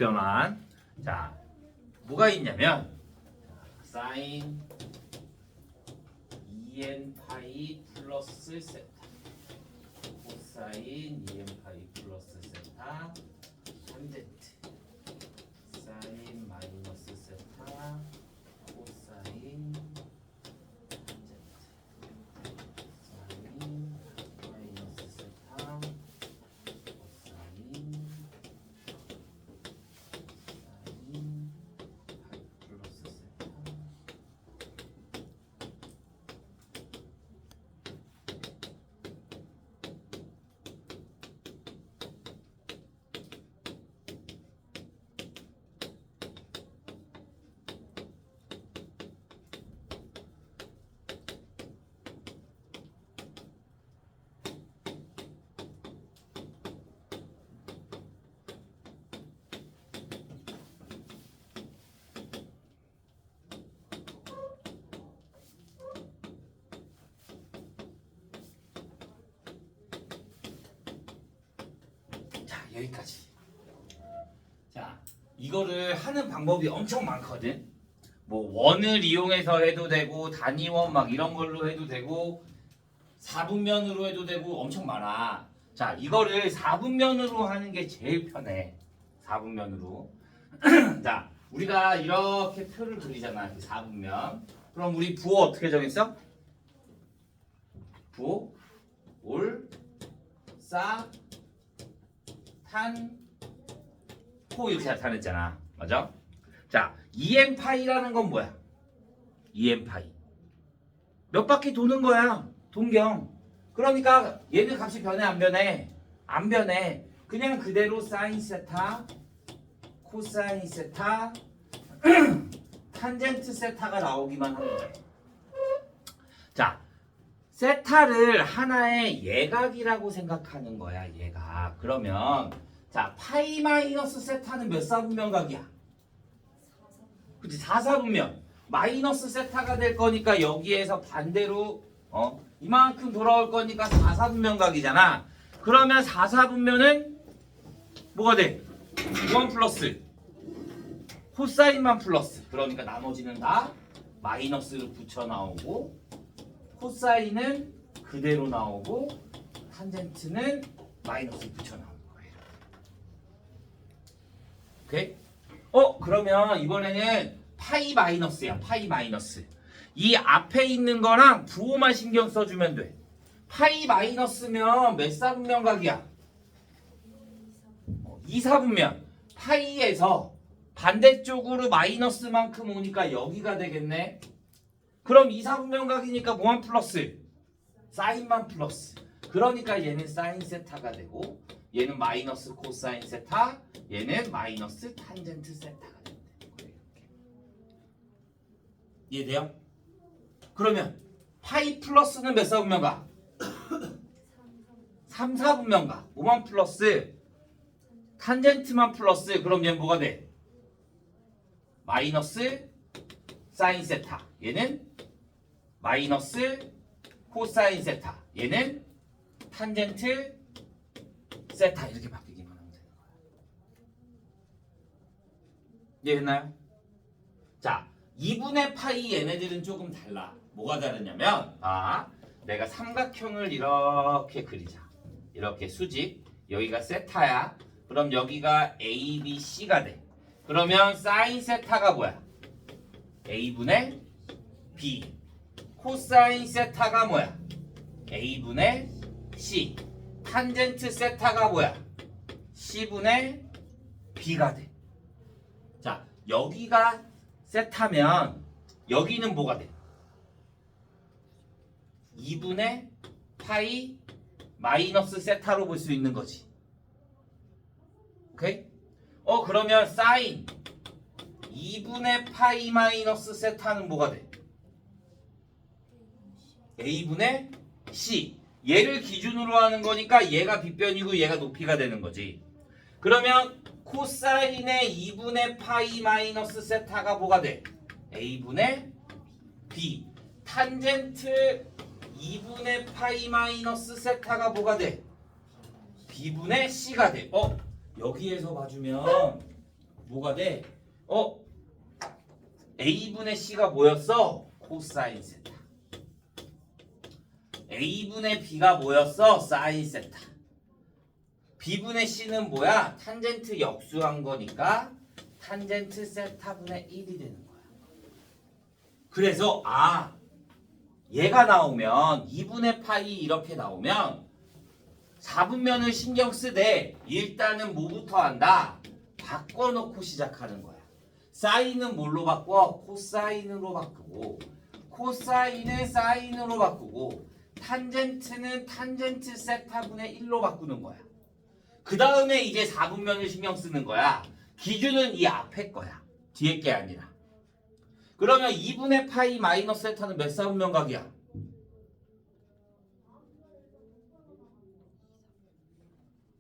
변환. 자, 뭐가 있냐면 사인 2n 파이 플러스 세타 코사인 2n 파이 플러스 세타 탄젠트 사인 마이너스 세타 코사인 탄젠트 사인 마이너스 세타 코사인 플러스 세타. 자, 여기까지. 자, 이거를 하는 방법이 엄청 많거든. 뭐 원을 이용해서 해도 되고 단위원 막 이런 걸로 해도 되고 4분면으로 해도 되고 엄청 많아. 자, 이거를 4분면으로 하는 게 제일 편해. 4분면으로. 자, 우리가 이렇게 표를 그리잖아. 4분면. 그럼 우리 부호 어떻게 정했어? 부호 올 싸 탄, 코 이렇게 나타냈잖아. 맞아? 자, 2n 파이라는 건 뭐야? 2n 파이. 몇 바퀴 도는 거야? 동경. 그러니까 얘는 값이 변해 안 변해? 안 변해. 그냥 그대로 사인 세타, 코사인 세타, 탄젠트 세타가 나오기만 하는 거야. 자, 세타를 하나의 예각이라고 생각하는 거야. 예각. 그러면 자, 파이 마이너스 세타는 몇 사분면각이야? 그치, 4사분면. 마이너스 세타가 될 거니까 여기에서 반대로 이만큼 돌아올 거니까 4사분면각이잖아. 그러면 4사분면은 뭐가 돼? 1 플러스 코사인만 플러스. 그러니까 나머지는 다 마이너스를 붙여 나오고 코사인은 그대로 나오고 탄젠트는 마이너스 붙여 나오는 거예요. 오케이? 그러면 이번에는 파이 마이너스야. 파이 마이너스. 이 앞에 있는 거랑 부호만 신경 써주면 돼. 파이 마이너스면 몇 사분면각이야? 2사분면. 파이에서 반대쪽으로 마이너스만큼 오니까 여기가 되겠네. 그럼 2사분면각이니까 뭐만 플러스? 사인만 플러스. 그러니까 얘는 사인 세타가 되고 얘는 마이너스 코사인 세타, 얘는 마이너스 탄젠트 세타가 된다는 거예요. 이해돼요? 그러면 파이 플러스는 몇 사분면각? 3사분면각. 뭐만 플러스? 탄젠트만 플러스. 그럼 얘는 뭐가 돼? 마이너스 사인 세타. 얘는 마이너스 코사인 세타. 얘는 탄젠트 세타. 이렇게 바뀌기만 하면 되는 거야. 이해했나요? 자, 2분의 파이 얘네들은 조금 달라. 뭐가 다르냐면 내가 삼각형을 이렇게 그리자. 이렇게 수직. 여기가 세타야. 그럼 여기가 A, B, C가 돼. 그러면 사인 세타가 뭐야? A분의 B. 코사인 세타가 뭐야? A분의 C. 탄젠트 세타가 뭐야? C분의 B가 돼. 자, 여기가 세타면 여기는 뭐가 돼? 2분의 파이 마이너스 세타로 볼 수 있는 거지. 오케이? 그러면 사인 2분의 파이 마이너스 세타는 뭐가 돼? A분의 C. 얘를 기준으로 하는 거니까 얘가 빗변이고 얘가 높이가 되는 거지. 그러면 코사인의 2분의 파이 마이너스 세타가 뭐가 돼? A분의 B. 탄젠트 2분의 파이 마이너스 세타가 뭐가 돼? B분의 C가 돼. 여기에서 봐주면 뭐가 돼? A분의 C가 뭐였어? 코사인 세타. A분의 B가 뭐였어? 사인 세타. B분의 C는 뭐야? 탄젠트 역수한 거니까 탄젠트 세타분의 1이 되는 거야. 그래서 얘가 나오면 2분의 파이 이렇게 나오면 4분면을 신경 쓰되 일단은 뭐부터 한다? 바꿔놓고 시작하는 거야. 사인은 뭘로 바꿔? 코사인으로 바꾸고, 코사인은 사인으로 바꾸고, 탄젠트는 탄젠트 세타분의 1로 바꾸는 거야. 그 다음에 이제 4분면을 신경 쓰는 거야. 기준은 이 앞에 거야. 뒤에 게 아니라. 그러면 2분의 파이 마이너스 세타는 몇 4분면 각이야?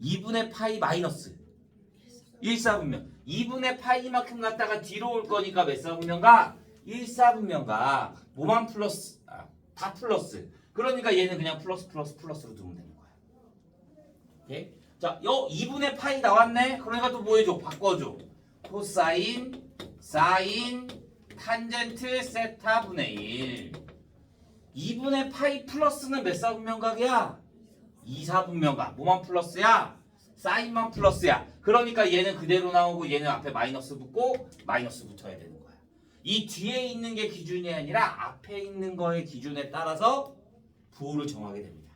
2분의 파이 마이너스 1 4분면. 2분의 파이만큼 갖다가 뒤로 올 거니까 몇 4분면 각? 1 4분면 각. 뭐만 플러스? 다 플러스. 그러니까 얘는 그냥 플러스로 두면 되는 거야. 오케이? 자, 2분의 파이 나왔네? 그러니까 또 뭐 해줘? 바꿔줘. 코사인, 사인, 탄젠트 세타분의 1. 2분의 파이 플러스는 몇 4분면 각이야? 2, 4분면 각. 뭐만 플러스야? 사인만 플러스야. 그러니까 얘는 그대로 나오고 얘는 앞에 마이너스 붙고 마이너스 붙어야 되는 거야. 이 뒤에 있는 게 기준이 아니라 앞에 있는 거의 기준에 따라서 부호를 정하게 됩니다.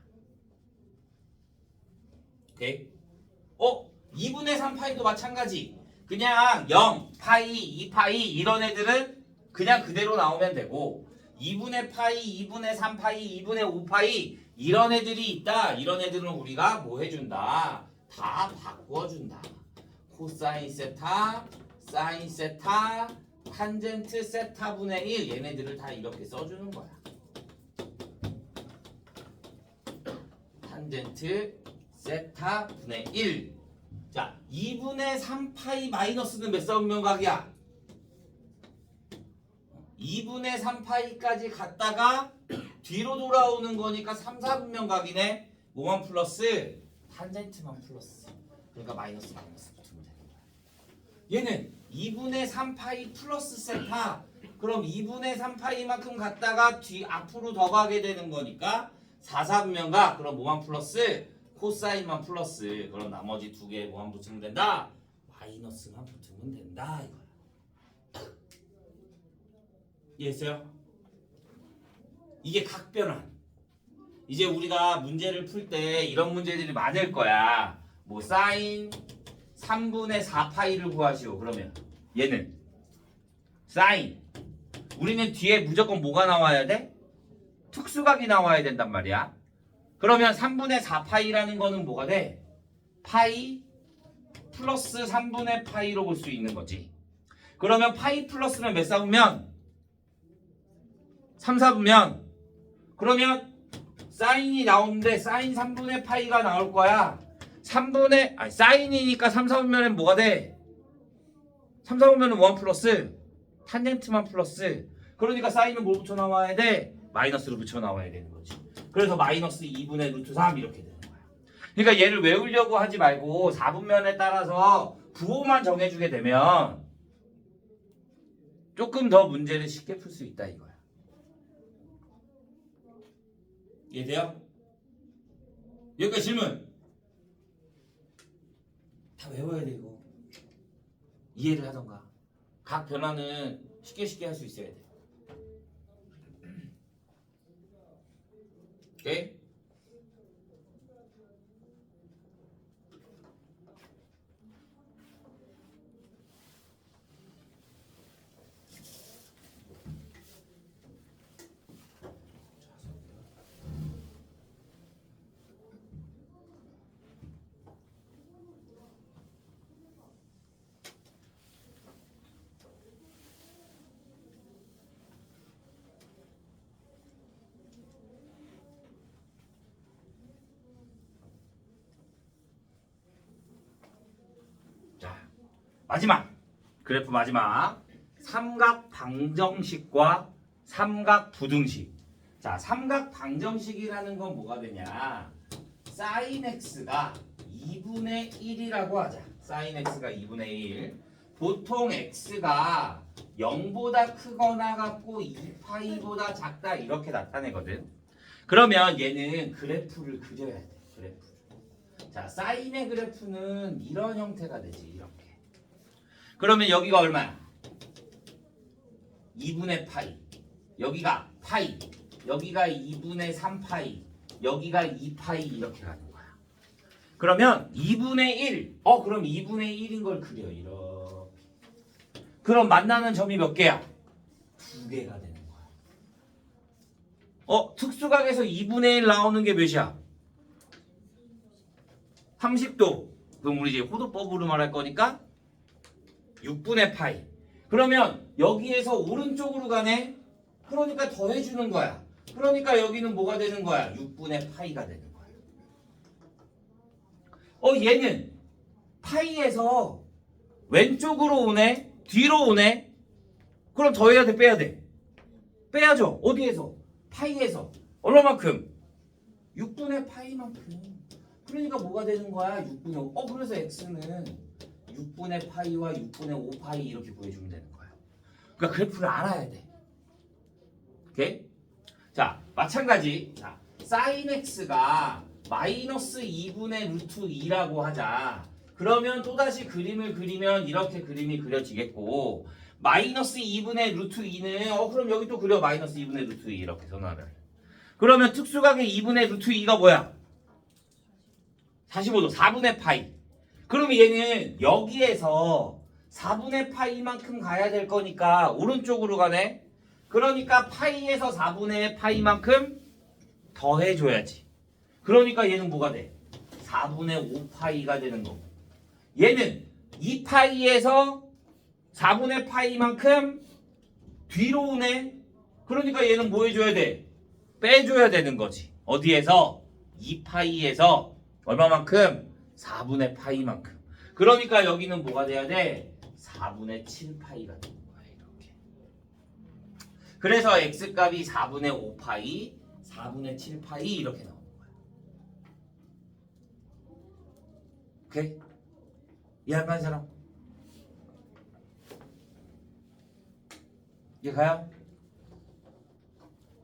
오케이? 2분의 3파이도 마찬가지. 그냥 0, 파이, 2파이 이런 애들은 그냥 그대로 나오면 되고 2분의 파이, 2분의 3파이, 2분의 5파이 이런 애들이 있다. 이런 애들은 우리가 뭐 해준다? 다 바꿔준다. 코사인 세타, 사인 세타, 탄젠트 세타분의 1 얘네들을 다 이렇게 써주는 거야. 탄젠트 세타분의 1. 자, 2분의 3파이 마이너스는 몇 4분면 각이야? 2분의 3파이까지 갔다가 뒤로 돌아오는 거니까 3, 4분면 각이네. 뭐만 플러스? 탄젠트만 플러스. 그러니까 마이너스 붙으면 되는 거야. 얘는 2분의 3파이 플러스 세타. 그럼 2분의 3파이만큼 갔다가 앞으로 더 가게 되는 거니까 4, 4분면 각. 그럼 뭐만 플러스? 코사인만 플러스. 그럼 나머지 두 개 뭐만 붙으면 된다? 마이너스만 붙으면 된다 이거야. 이해했어요? 이게 각변환. 이제 우리가 문제를 풀 때 이런 문제들이 많을 거야. 뭐 사인 3분의 4파이를 구하시오. 그러면 얘는 사인. 우리는 뒤에 무조건 뭐가 나와야 돼? 특수각이 나와야 된단 말이야. 그러면 3분의 4파이라는 거는 뭐가 돼? 파이 플러스 3분의 파이로 볼 수 있는 거지. 그러면 파이 플러스는 몇 4분면? 3, 4분면. 그러면 사인이 나오는데 사인 3분의 파이가 나올 거야. 사인이니까 3, 4분면은 뭐가 돼? 3, 4분면은 1 플러스 탄젠트만 플러스. 그러니까 사인은 뭐 붙여 나와야 돼? 마이너스로 붙여 나와야 되는 거지. 그래서 마이너스 2분의 루트 3 이렇게 되는 거야. 그러니까 얘를 외우려고 하지 말고 4분면에 따라서 부호만 정해주게 되면 조금 더 문제를 쉽게 풀 수 있다 이거야. 이해돼요? 여기까지 질문. 다 외워야 돼 이거. 이해를 하던가. 각 변화는 쉽게 할 수 있어야 돼. 오케이? 마지막 그래프 마지막 삼각 방정식과 삼각 부등식. 자, 삼각 방정식이라는 건 뭐가 되냐? 사인 x가 2분의 1이라고 하자. 사인 x가 2분의 1. 보통 x가 0보다 크거나 같고 2파이보다 작다 이렇게 나타내거든. 그러면 얘는 그래프를 그려야 돼. 그래프. 자, 사인의 그래프는 이런 형태가 되지. 이렇게. 그러면 여기가 얼마야? 2분의 파이. 여기가 파이. 여기가 2분의 3파이. 여기가 2파이 이렇게 가는 거야. 그러면 2분의 1. 그럼 2분의 1인 걸 그려. 이렇게. 그럼 만나는 점이 몇 개야? 2개가 되는 거야. 특수각에서 2분의 1 나오는 게 몇이야? 30도. 그럼 우리 이제 호도법으로 말할 거니까 6분의 파이. 그러면 여기에서 오른쪽으로 가네? 그러니까 더해주는 거야. 그러니까 여기는 뭐가 되는 거야? 6분의 파이가 되는 거야. 얘는 파이에서 왼쪽으로 오네? 뒤로 오네? 그럼 더해야 돼? 빼야 돼? 빼야죠. 어디에서? 파이에서. 얼마만큼? 6분의 파이만큼. 그러니까 뭐가 되는 거야? 6분의 5. 그래서 x는 6분의 파이와 6분의 5파이 이렇게 구해주면 되는 거야. 그러니까 그래프를 알아야 돼. 오케이? 자, 마찬가지. 자, sin x가 마이너스 2분의 루트 2라고 하자. 그러면 또다시 그림을 그리면 이렇게 그림이 그려지겠고, 마이너스 2분의 루트 2는 그럼 여기 또 그려. 마이너스 2분의 루트 2 이렇게 전화를. 그러면 특수각의 2분의 루트 2가 뭐야? 45도 4분의 파이. 그러면 얘는 여기에서 4분의 파이만큼 가야 될 거니까 오른쪽으로 가네. 그러니까 파이에서 4분의 파이만큼 더해줘야지. 그러니까 얘는 뭐가 돼? 4분의 5파이가 되는 거고, 얘는 2파이에서 4분의 파이만큼 뒤로 오네. 그러니까 얘는 뭐 해줘야 돼? 빼줘야 되는 거지. 어디에서? 2파이에서 얼마만큼? 4분의 파이만큼. 그러니까 여기는 뭐가 돼야 돼? 4분의 7파이가 되는 거야. 이렇게. 그래서 x값이 4분의 5파이, 4분의 7파이 이렇게 나오는 거야. 오케이? 이해 안 가는 사람? 이해 가요?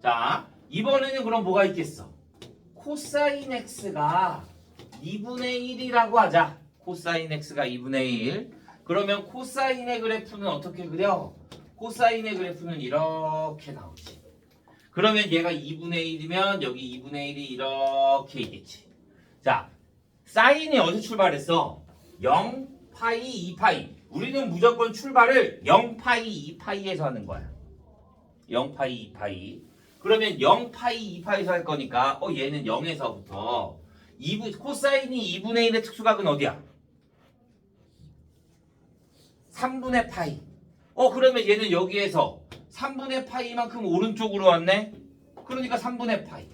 자, 이번에는 그럼 뭐가 있겠어? 코사인 x가 2분의 1이라고 하자. 코사인 x가 2분의 1. 그러면 코사인의 그래프는 어떻게 그려? 코사인의 그래프는 이렇게 나오지. 그러면 얘가 2분의 1이면 여기 2분의 1이 이렇게 있겠지. 자, 사인이 어디서 출발했어? 0파이, 2파이. 우리는 무조건 출발을 0파이, 2파이에서 하는 거야. 0파이, 2파이. 그러면 0파이, 2파이에서 할 거니까 얘는 0에서부터 코사인이 2분의 1의 특수각은 어디야? 3분의 파이. 그러면 얘는 여기에서 3분의 파이만큼 오른쪽으로 왔네? 그러니까 3분의 파이.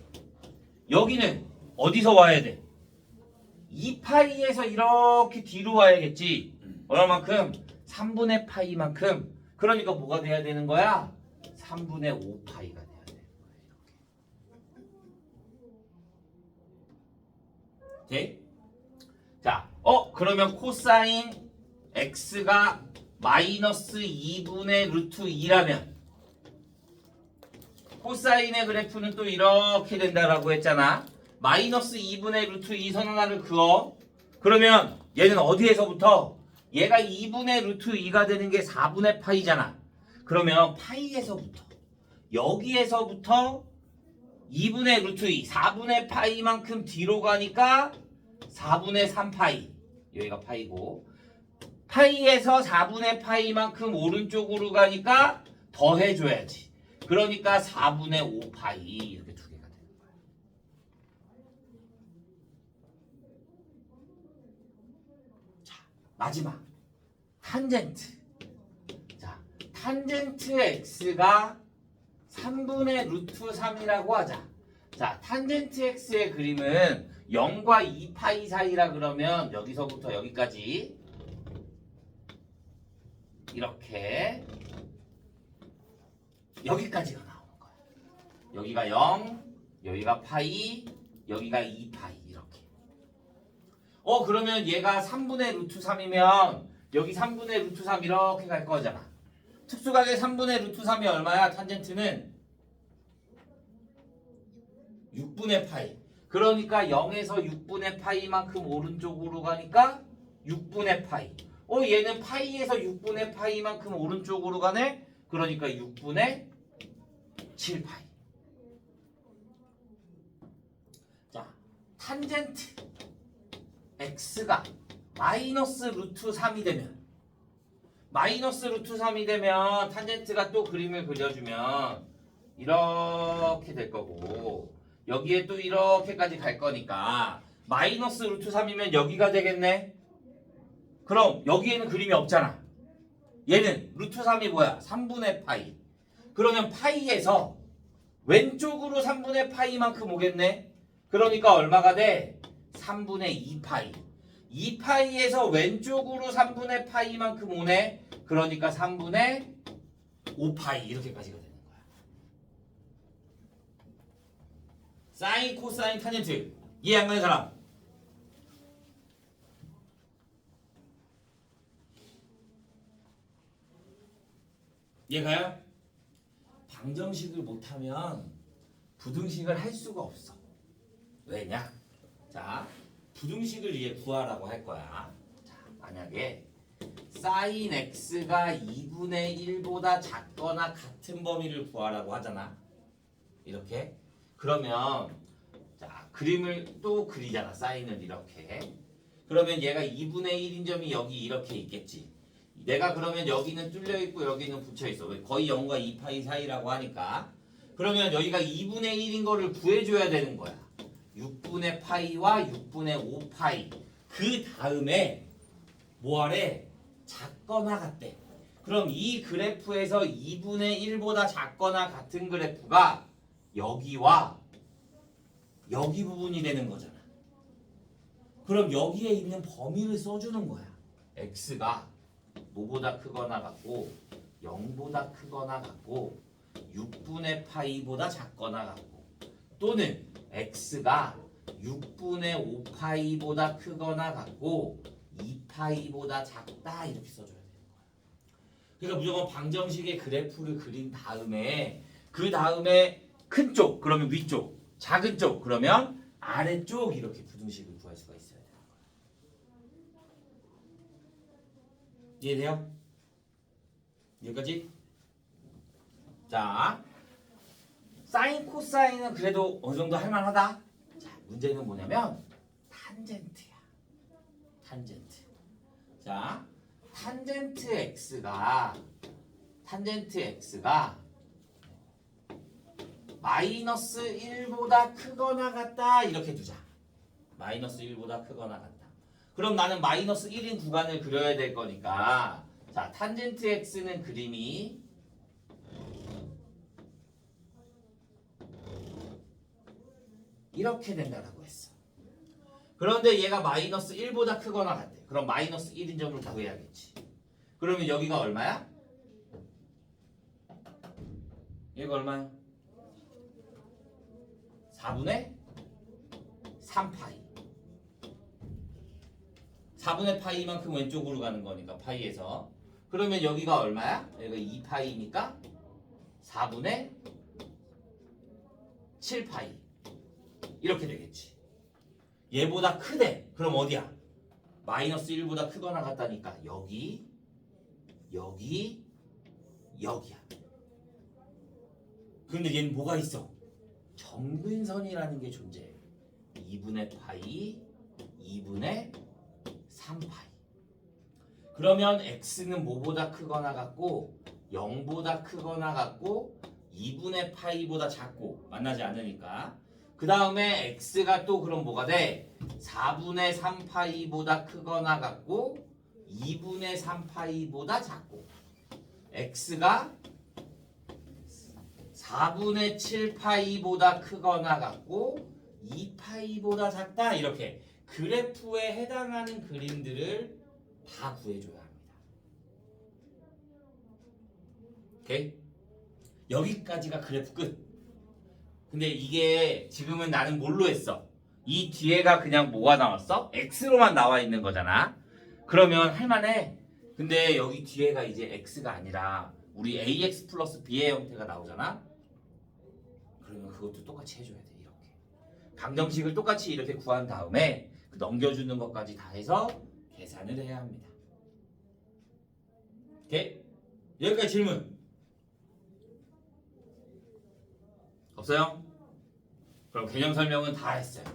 여기는 어디서 와야 돼? 2파이에서 이렇게 뒤로 와야겠지. 얼마만큼? 3분의 파이만큼. 그러니까 뭐가 돼야 되는 거야? 3분의 5파이가 돼야 되는 거야. 이렇게. 오케이? 자, 그러면 코사인 x가 마이너스 2분의 루트 2라면 코사인의 그래프는 또 이렇게 된다라고 했잖아. 마이너스 2분의 루트 2 선 하나를 그어. 그러면 얘는 어디에서부터? 얘가 2분의 루트 2가 되는 게 4분의 파이잖아. 그러면 파이에서부터 여기에서부터 2분의 루트 2 4분의 파이만큼 뒤로 가니까 4분의 3파이. 여기가 파이고, 파이에서 4분의 파이만큼 오른쪽으로 가니까 더해줘야지. 그러니까 4분의 5파이 이렇게 두 개가 되는 거야. 자, 마지막 탄젠트. 자, 탄젠트 x가 3분의 루트 3이라고 하자. 자, 탄젠트 x의 그림은 0과 2파이 사이라 그러면 여기서부터 여기까지 이렇게 여기까지가 나오는 거야. 여기가 0, 여기가 파이, 여기가 2파이 이렇게. 그러면 얘가 3분의 루트 3이면 여기 3분의 루트 3 이렇게 갈 거잖아. 특수각의 3분의 루트 3이 얼마야? 탄젠트는 6분의 파이. 그러니까 0에서 6분의 파이만큼 오른쪽으로 가니까 6분의 파이. 얘는 파이에서 6분의 파이만큼 오른쪽으로 가네? 그러니까 6분의 7파이. 자, 탄젠트 x가 마이너스 루트 3이 되면 탄젠트가 또 그림을 그려주면 이렇게 될 거고 여기에 또 이렇게까지 갈 거니까 마이너스 루트 3이면 여기가 되겠네. 그럼 여기에는 그림이 없잖아. 얘는 루트 3이 뭐야? 3분의 파이. 그러면 파이에서 왼쪽으로 3분의 파이만큼 오겠네. 그러니까 얼마가 돼? 3분의 2파이. 2파이에서 왼쪽으로 3분의 파이만큼 오네. 그러니까 3분의 5파이 이렇게까지가 되는 거야. 사인, 코사인, 탄젠트 이해 안 가는 사람? 이해가요? 방정식을 못하면 부등식을 할 수가 없어. 왜냐? 자, 부등식을 이제 구하라고 할 거야. 자, 만약에 sin x가 2분의 1보다 작거나 같은 범위를 구하라고 하잖아. 이렇게. 그러면 자, 그림을 또 그리잖아. 사인을 이렇게. 그러면 얘가 2분의 1인 점이 여기 이렇게 있겠지. 내가 그러면 여기는 뚫려 있고 여기는 붙여 있어. 거의 0과 2파이 사이라고 하니까. 그러면 여기가 2분의 1인 거를 구해줘야 되는 거야. 6분의 파이와 6분의 5파이. 그 다음에 뭐하래? 작거나 같대. 그럼 이 그래프에서 2분의 1보다 작거나 같은 그래프가 여기와 여기 부분이 되는 거잖아. 그럼 여기에 있는 범위를 써주는 거야. x가 뭐보다 크거나 같고 0보다 크거나 같고 6분의 파이보다 작거나 같고 또는 x가 6분의 5파이보다 크거나 같고 2파이보다 작다 이렇게 써줘야 되는 거야. 그러니까 무조건 방정식의 그래프를 그린 다음에 그 다음에 큰 쪽 그러면 위쪽, 작은 쪽 그러면 아래쪽 이렇게 부등식을 구할 수가 있어야 되는 거야. 이해돼요? 여기까지? 자, 사인, 코사인은 그래도 어느 정도 할만하다. 자, 문제는 뭐냐면 탄젠트야. 탄젠트. 자, 탄젠트 x가 마이너스 1보다 크거나 같다 이렇게 두자. 마이너스 1보다 크거나 같다. 그럼 나는 마이너스 1인 구간을 그려야 될 거니까 자, 탄젠트 x는 그림이 이렇게 된다라고 했어. 그런데 얘가 마이너스 1보다 크거나 같대. 그럼 마이너스 1인 점을 구해야겠지. 그러면 여기가 얼마야? 얘가 얼마야? 4분의 3파이. 4분의 파이만큼 왼쪽으로 가는 거니까 파이에서. 그러면 여기가 얼마야? 여기가 2파이니까 4분의 7파이. 이렇게 되겠지. 얘보다 크대. 그럼 어디야? 마이너스 1보다 크거나 같다니까 여기, 여기, 여기야. 근데 얘는 뭐가 있어? 점근선이라는 게 존재해. 2분의 파이, 2분의 3파이. 그러면 x는 뭐보다 크거나 같고 0보다 크거나 같고 2분의 파이보다 작고 만나지 않으니까 그 다음에 x가 또 그럼 뭐가 돼? 4분의 3파이보다 크거나 같고 2분의 3파이보다 작고 x가 4분의 7파이보다 크거나 같고 2파이보다 작다 이렇게 그래프에 해당하는 그림들을 다 구해줘야 합니다. 오케이? 여기까지가 그래프 끝. 근데 이게 지금은 나는 뭘로 했어? 이 뒤에가 그냥 뭐가 나왔어? x로만 나와 있는 거잖아. 그러면 할만해. 근데 여기 뒤에가 이제 x가 아니라 우리 ax 플러스 b의 형태가 나오잖아. 그러면 그것도 똑같이 해줘야 돼. 이렇게 방정식을 똑같이 이렇게 구한 다음에 그 넘겨주는 것까지 다 해서 계산을 해야 합니다. 오케이? 여기까지 질문 없어요? 그럼 개념 설명은 다 했어요.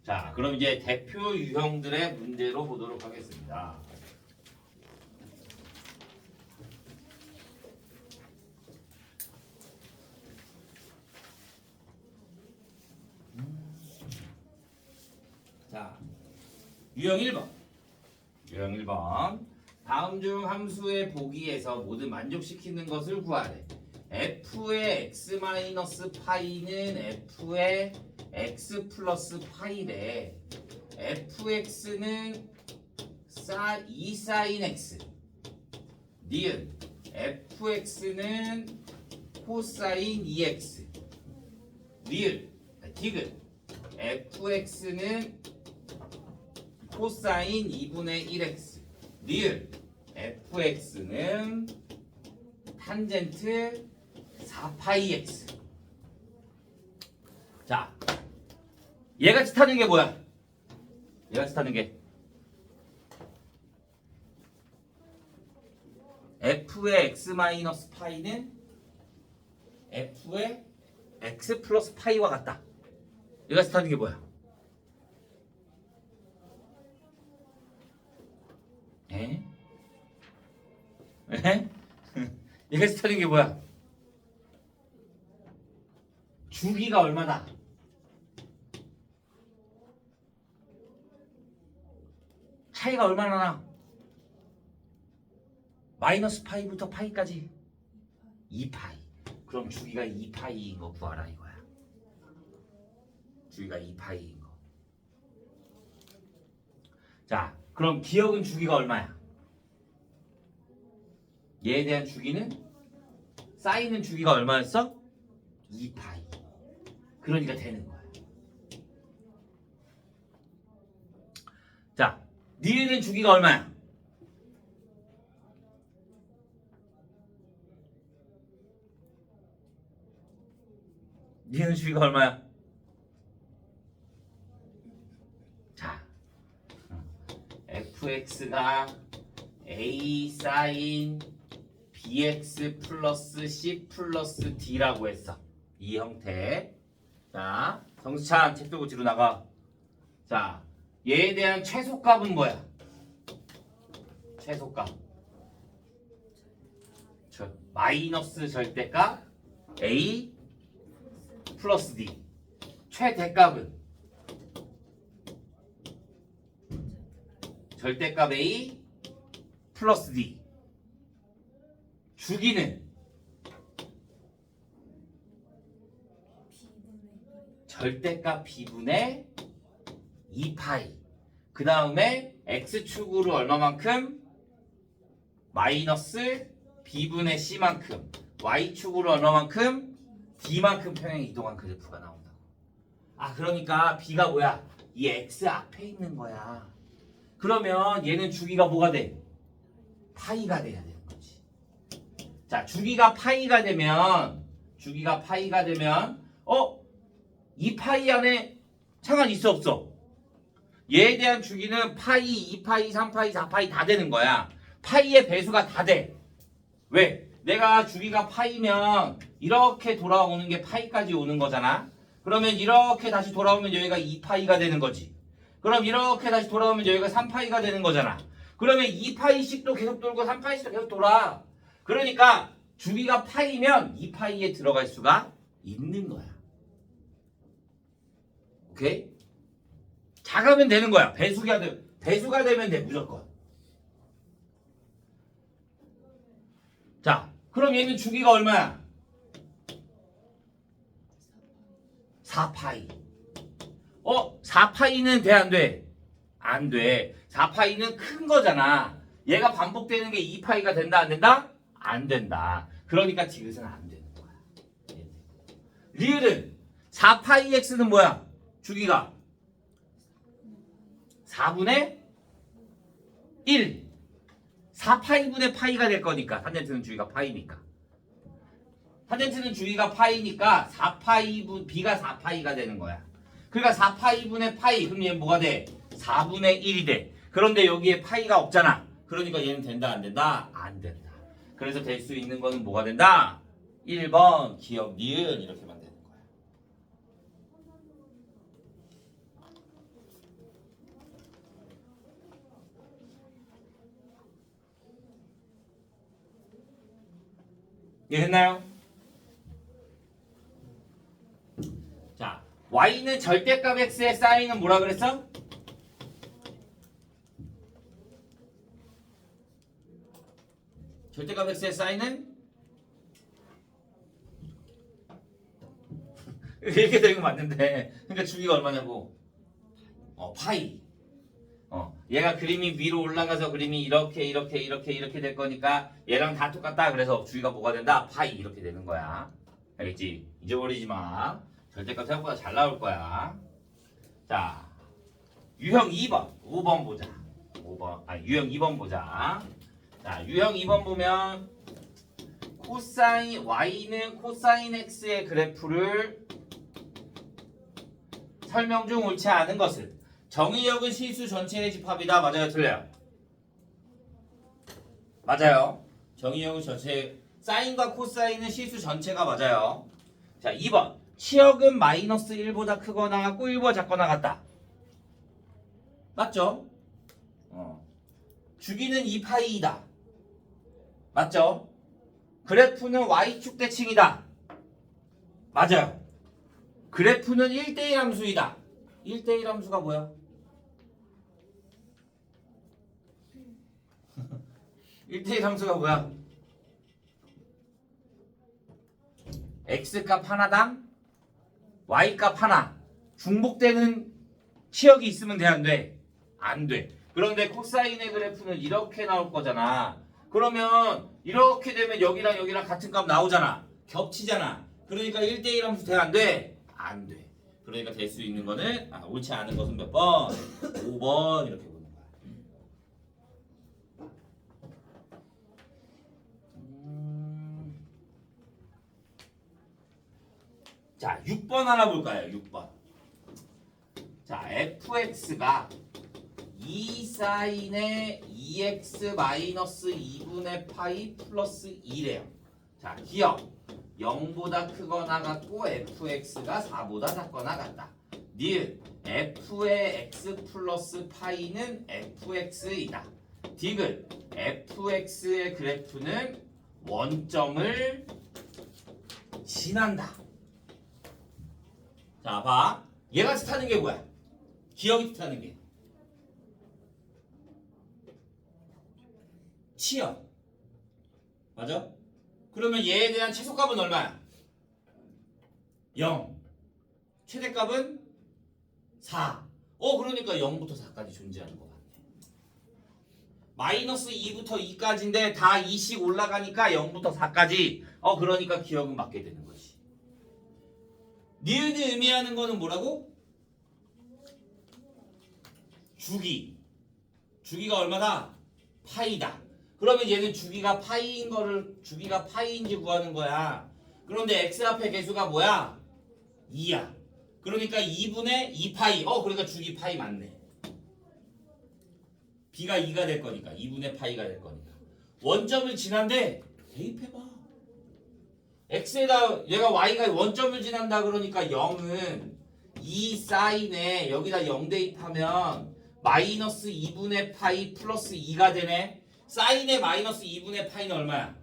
자, 그럼 이제 대표 유형들의 문제로 보도록 하겠습니다. 자, 유형 1번. 유형 1번. 다음 중 함수의 보기에서 모두 만족시키는 것을 구하래. f의 x-파이는 f의 x 플러스 파이래. fx는 2sin x. 니은 fx는 코사인 2x. 니은 디귿 fx는 코사인 2분의 1x. 니은 fx는 탄젠트 4파이x. 자, 얘같이 타는 게 뭐야? 얘같이 타는 게 f의 x 마이너스 파이는 f의 x 플러스 파이와 같다. 얘같이 타는 게 뭐야? 에? 에? 얘같이 타는 게 뭐야? 주기가 얼마다? 차이가 얼마나 나? 마이너스 파이부터 파이까지 2파이. 그럼 주기가 2파이인 거 구하라 이거야. 주기가 2파이인 거. 자, 그럼 기억은 주기가 얼마야? 얘에 대한 주기는 사인은 주기가 얼마였어? 2파이. 그러니까 되는 거야. 자, 니은은 주기가 얼마야? 니은 주기가 얼마야? 자, fx가 a 사인 bx 플러스 c 플러스 d라고 했어. 이 형태. 자, 정수찬 책 들고 뒤로 나가. 자, 얘에 대한 최소값은 뭐야? 최소값. 마이너스 절대값 a 플러스 d. 최대값은 절대값 a 플러스 d. 주기는 절대값 b분의 2파이. 그 다음에 x축으로 얼마만큼? 마이너스 b분의 c만큼. y축으로 얼마만큼? d만큼 평행 이동한 그래프가 나온다고. 아, 그러니까 b가 뭐야? 이 x 앞에 있는 거야. 그러면 얘는 주기가 뭐가 돼? 파이가 돼야 되는 거지. 자, 주기가 파이가 되면 이 파이 안에 상관 있어 없어? 얘에 대한 주기는 파이, 2파이, 3파이, 4파이 다 되는 거야. 파이의 배수가 다 돼. 왜? 내가 주기가 파이면 이렇게 돌아오는 게 파이까지 오는 거잖아. 그러면 이렇게 다시 돌아오면 여기가 2파이가 되는 거지. 그럼 이렇게 다시 돌아오면 여기가 3파이가 되는 거잖아. 그러면 2파이씩도 계속 돌고 3파이씩도 계속 돌아. 그러니까 주기가 파이면 2파이에 들어갈 수가 있는 거야. 오케이? 작으면 되는 거야. 배수가 되면 돼, 무조건. 자, 그럼 얘는 주기가 얼마야? 4파이. 4파이는 돼, 안 돼? 안 돼. 4파이는 큰 거잖아. 얘가 반복되는 게 2파이가 된다, 안 된다? 안 된다. 그러니까 디귿은 안 되는 거야. 리을은 4파이 x는 뭐야? 주기가 4분의 1. 4파이분의 파이가 될 거니까 탄젠트는 주기가 파이니까. 탄젠트는 주기가 파이니까 4파이분 b가 4파이가 되는 거야. 그러니까 4파이분의 파이. 그럼 얘는 뭐가 돼? 4분의 1이 돼. 그런데 여기에 파이가 없잖아. 그러니까 얘는 된다 안 된다? 안 된다. 그래서 될 수 있는 거는 뭐가 된다? 1번 기억 니은 이렇게만 되는 거야. 이해했나요? 자, y는 절대값 x의 사인은 뭐라 그랬어? 절대값 x의 사인은 이렇게 되는 거 맞는데 그러니까 주기가 얼마냐고 파이 얘가 그림이 위로 올라가서 그림이 이렇게 될 거니까 얘랑 다 똑같다. 그래서 주기가 뭐가 된다? 파이 이렇게 되는 거야. 알겠지? 잊어버리지 마. 절대값 생각보다 잘 나올 거야. 자, 유형 2번 5번 보자. 유형 2번 보자. 자, 유형 2번 보면 코사인 y는 코사인 x의 그래프를 설명 중 옳지 않은 것을 정의역은 실수 전체의 집합이다. 맞아요? 틀려요? 맞아요. 정의역은 전체 사인과 코사인은 실수 전체가 맞아요. 자, 2번 치역은 마이너스 1보다 크거나 같고 1보다 작거나 같다. 맞죠? 주기는 2파이이다. 맞죠? 그래프는 y축 대칭이다. 맞아요. 그래프는 1대1 함수이다. 1대1 함수가 뭐야? 1대1 함수가 뭐야? x값 하나당 y값 하나. 중복되는 치역이 있으면 돼, 안 돼? 안 돼. 그런데 코사인의 그래프는 이렇게 나올 거잖아. 그러면 이렇게 되면 여기랑 여기랑 같은 값 나오잖아. 겹치잖아. 그러니까 1대1 함수 돼, 안 돼? 안 돼. 그러니까 될 수 있는 거는 옳지 않은 것은 몇 번? 5번 이렇게 보는 거야. 자, 6번 하나 볼까요? 6번. 자, fx가 2 사인의 2x 마이너스 2분의 파이 플러스 2래요. 자, 기억 0보다 크거나 같고 fx가 4보다 작거나 같다. 니은 f의 x 플러스 파이는 fx이다. 디귿 fx의 그래프는 원점을 지난다. 자, 봐. 얘가 뜻하는 게 뭐야? 기억이 뜻하는 게 치역. 맞아? 그러면 얘에 대한 최소값은 얼마야? 0. 최대값은 4. 그러니까 0부터 4까지 존재하는 것 같네. 마이너스 2부터 2까지인데 다 2씩 올라가니까 0부터 4까지. 그러니까 기억은 맞게 되는 거지. 니은이 의미하는 거는 뭐라고? 주기가 얼마다? 파이다. 그러면 얘는 주기가 파이인지 구하는 거야. 그런데 x 앞에 개수가 뭐야? 2야. 그러니까 2분의 2파이. 그러니까 주기 파이 맞네. b가 2가 될 거니까 2분의 파이가 될 거니까. 원점을 지난데 대입해봐. x에다 얘가 y가 원점을 지난다 그러니까 0은 2 사인에 여기다 0 대입하면 마이너스 2분의 파이 플러스 2가 되네. 사인의 마이너스 2분의 파이는 얼마야?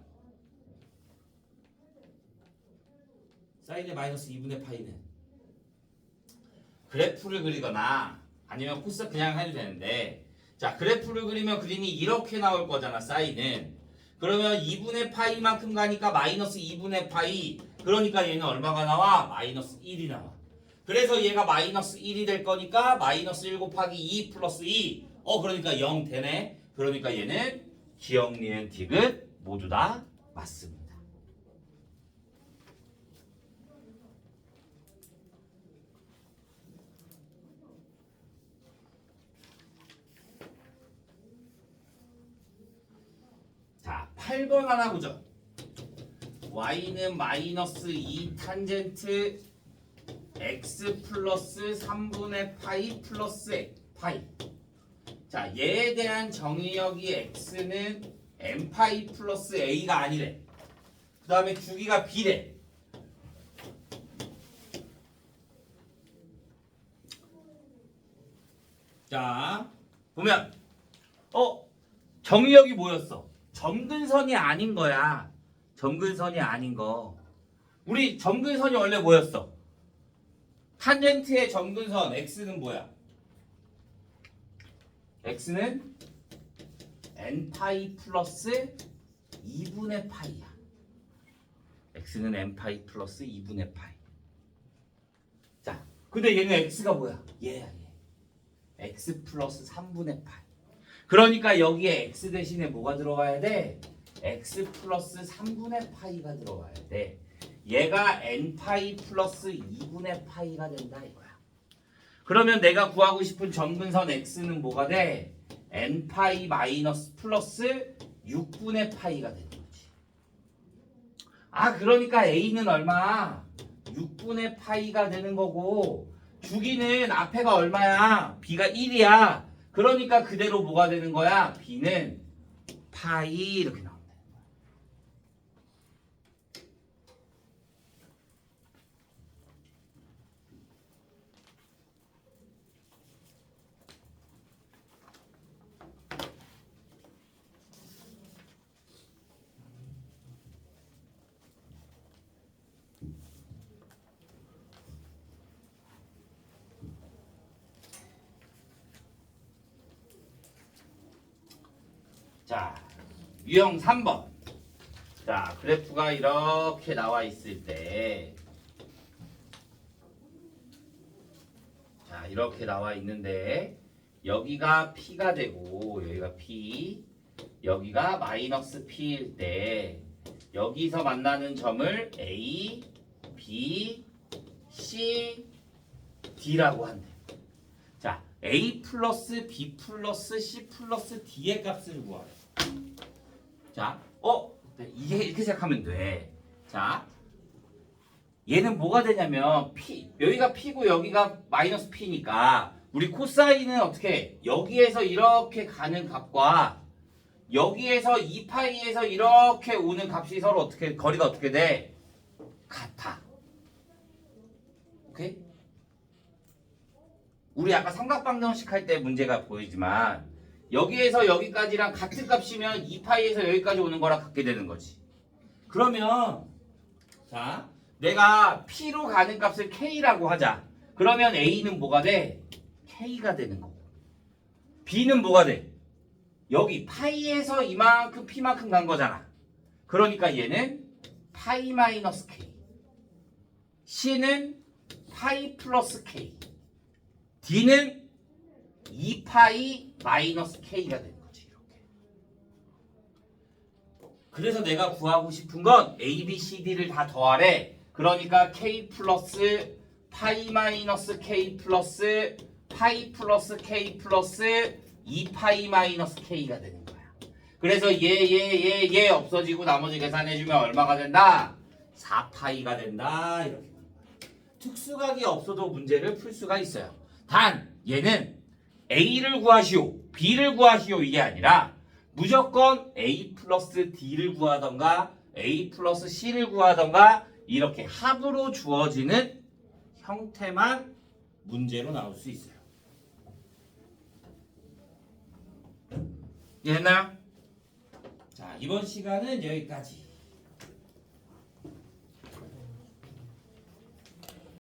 사인의 마이너스 2분의 파이는 그래프를 그리거나 아니면 코스 그냥 해도 되는데, 자, 그래프를 그리면 그림이 이렇게 나올 거잖아. 사인은 그러면 2분의 파이만큼 가니까 마이너스 2분의 파이. 그러니까 얘는 얼마가 나와? 마이너스 1이 나와. 그래서 얘가 마이너스 1이 될 거니까 마이너스 1 곱하기 2 플러스 2. 그러니까 0 되네. 그러니까 얘는 기억, 니은, 디귿 모두 다 맞습니다. 8번 하나 보죠. y는 마이너스 2 탄젠트 x 플러스 3분의 파이 플러스 파이. 자, 얘에 대한 정의역이 x는 m 파이 플러스 a가 아니래. 그 다음에 주기가 b래. 자, 보면 정의역이 뭐였어? 점근선이 아닌 거야. 점근선이 아닌 거. 우리 점근선이 원래 뭐였어? 탄젠트의 점근선 x는 뭐야? x는 n파이 플러스 2분의 파이야. x는 n파이 플러스 2분의 파이. 자, 근데 얘는 x가 뭐야? 얘야, 얘. x 플러스 3분의 파이. 그러니까 여기에 x 대신에 뭐가 들어가야 돼? x 플러스 3분의 파이가 들어가야 돼. 얘가 n파이 플러스 2분의 파이가 된다 이거야. 그러면 내가 구하고 싶은 점근선 x는 뭐가 돼? n파이 마이너스 플러스 6분의 파이가 되는 거지. 아, 그러니까 a는 얼마? 6분의 파이가 되는 거고, 주기는 앞에가 얼마야? b가 1이야. 그러니까 그대로 뭐가 되는 거야? b는 파이 이렇게 나온다. 자, 유형 3번. 자, 그래프가 이렇게 나와 있을 때, 자, 이렇게 나와 있는데, 여기가 P가 되고, 여기가 P, 여기가 마이너스 P일 때, 여기서 만나는 점을 A, B, C, D라고 한대. 자, A 플러스 B 플러스 C 플러스 D의 값을 구하래. 자, 이게 이렇게 생각하면 돼. 자, 얘는 뭐가 되냐면 P, 여기가 P고 여기가 마이너스 P니까 우리 코사인은 어떻게 해? 여기에서 이렇게 가는 값과 여기에서 2파이에서 이렇게 오는 값이 서로 어떻게 거리가 어떻게 돼? 같아. 오케이? 우리 아까 삼각방정식 할 때 문제가 보이지만 여기에서 여기까지랑 같은 값이면 2파이에서 여기까지 오는 거랑 같게 되는 거지. 그러면 자, 내가 P로 가는 값을 K라고 하자. 그러면 A는 뭐가 돼? K가 되는 거고. B는 뭐가 돼? 여기 파이에서 이만큼 P만큼 간 거잖아. 그러니까 얘는 파이 마이너스 K. C는 파이 플러스 K. D는 2파이 마이너스 K가 되는 거지. 이렇게. 그래서 내가 구하고 싶은 건 A, B, C, D를 다 더하래. 그러니까 K 플러스 파이 마이너스 K 플러스 파이 플러스 K 플러스 2파이 마이너스 K가 되는 거야. 그래서 얘 없어지고 나머지 계산해주면 얼마가 된다? 4파이가 된다. 이렇게. 특수각이 없어도 문제를 풀 수가 있어요. 단 얘는 A를 구하시오, B를 구하시오 이게 아니라 무조건 A 플러스 D를 구하던가 A 플러스 C를 구하던가 이렇게 합으로 주어지는 형태만 문제로 나올 수 있어요. 이해했나요? 자, 이번 시간은 여기까지.